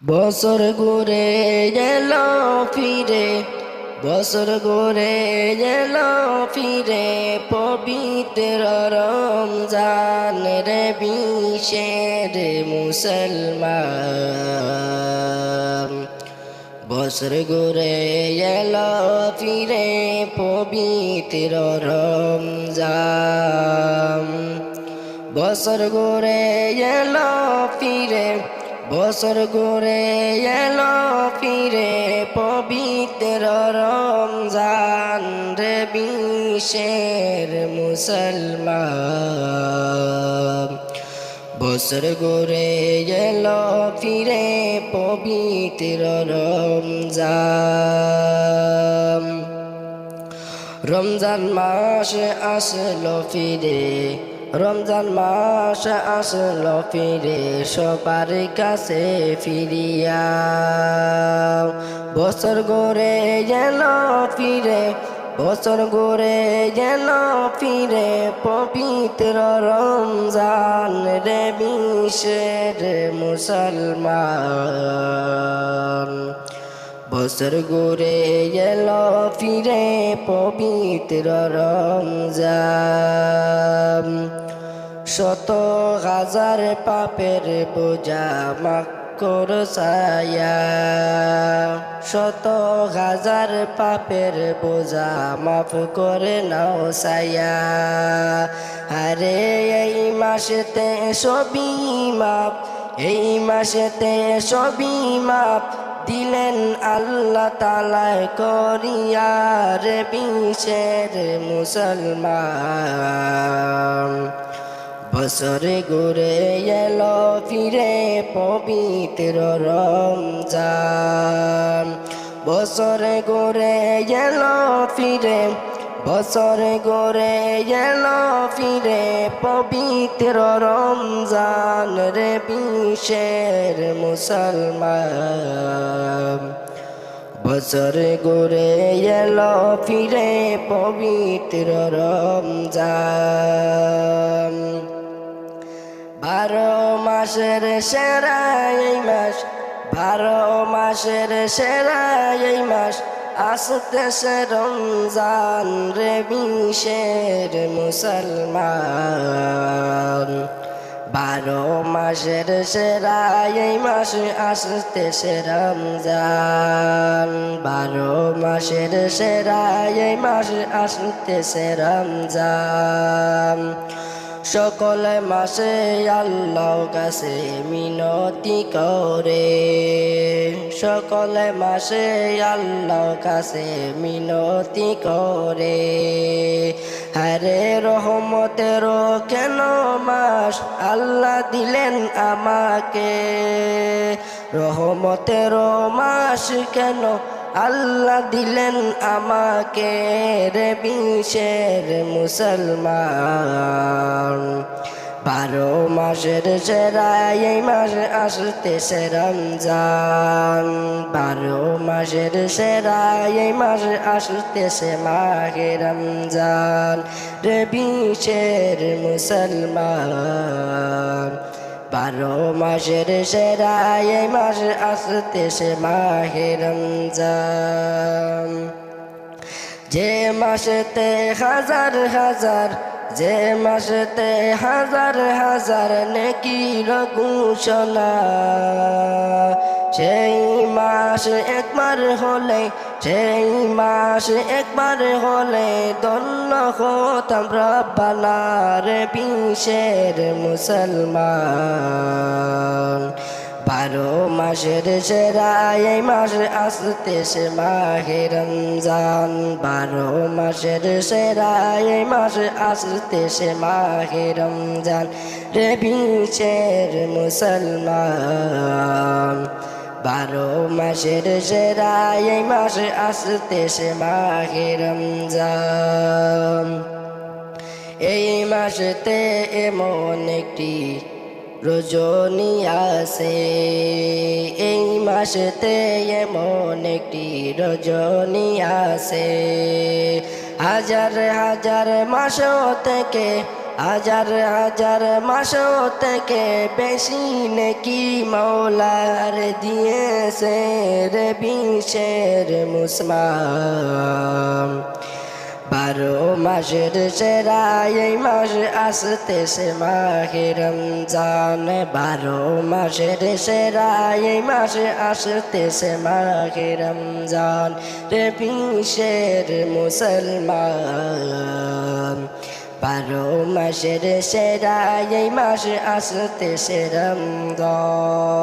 বছর ঘুরে গেল ফিরে, বছর ঘুরে গেল ফিরে, পবিত্র রমজান রে বিশের মুসলমান। বছর ঘুরে গেল ফিরে, পবিত্র রমজান। বছর ঘুরে গেল ফিরে, বছর ঘুরে এলো ফিরে, পবিত্র রমজান রে বিশের মুসলমান। বছর ঘুরে এলো ফিরে, পবিত্র রমজান। রমজান মাস আসলো ফিরে, রমজান মাস আসলো ফিরে, সবার কাছে ফিরিয়া। বছর ঘুরে গেল ফিরে, বছর ঘুরে গেল ফিরে, পবিত্র রমজান রে বিশের মুসলমান। বছর ঘুরে গেল ফিরে, পবিত্র রমজান। শত হাজার পাপের বোঝা মাফ করো ছায়া, শত হাজার পাপের বোঝা মাফ করে নাও ছায়া। আরে এই মাসেতে সবই মাপ, এই মাসেতে সবই মাপ দিলেন আল্লাহ তাআলা করিয়া রে বিশের মুসলমান। বছরে ঘুরে এলো ফিরে, পবিত্র রমজান। বছরে ঘুরে এলো ফিরে, বছরে ঘুরে এলো ফিরে, পবিত্র রমজান রে বিশের মুসলমান। বছরে ঘুরে এলো ফিরে, পবিত্র রমজান। 12 মাসের সেরা এই মাস, 12 মাসের সেরা এই মাস, আসতেছে রমজান রে বিশের মুসলমান। 12 মাসের সেরা এই মাস, আসতেছে রমজান। 12 মাসের সেরা এই মাস, আসতেছে রমজান। সকল মাসে আল্লাহর কাছে মিনতি করে, সকল মাসে আল্লাহর কাছে মিনতি করে। আরে রহমতের কেন মাস আল্লাহ দিলেন আমাকে, রহমতের মাস কেন আল্লাহ দিলেন আমাকে রে বিশের মুসলমান। 12 মাসের সেরা এই মাস, আসতেছে রমজান। 12 মাসের সেরা এই মাস, আসতেছে মাহে রমজান রে বিশের মুসলমান। 12 মাসের সেরা এই মাস, আসতেছে মাহে রমজান। যে মাসেতে হাজার হাজার, যে মাসেতে হাজার হাজার নেকির ঘোষণা, সেই মাস একবার হলে, সেই মাস একবার হলে ধন্য হতাম রব্বানা রে বিশের মুসলমান। 12 মাসের সেরা এই মাস, আসতেছে মাহে রমজান। 12 মাসের সেরা এই মাস, আসতেছে মাহে রমজান রে বিশের মুসলমান। 12 মাসের সেরা এই মাস, আসতেছে মাহে রমজান। এই মাসেতে এমন একটি রজনী আছে, এই মাসেতে এমন একটি রজনী আছে। হাজার হাজার মাস থেকে হাজার হাজার মাসও থেকে বেশি নেকি মৌলার দিয়েছে রে বিশের মুসমান 12 মাসের সেরা এই মাস আসতেছে মাহে রমজান 12 মাসের সেরা এই মাস আসতেছে মাহে রমজান রে বিশের মুসলমান 12 মাসের সেরা এই মাস আসতেছে রমজান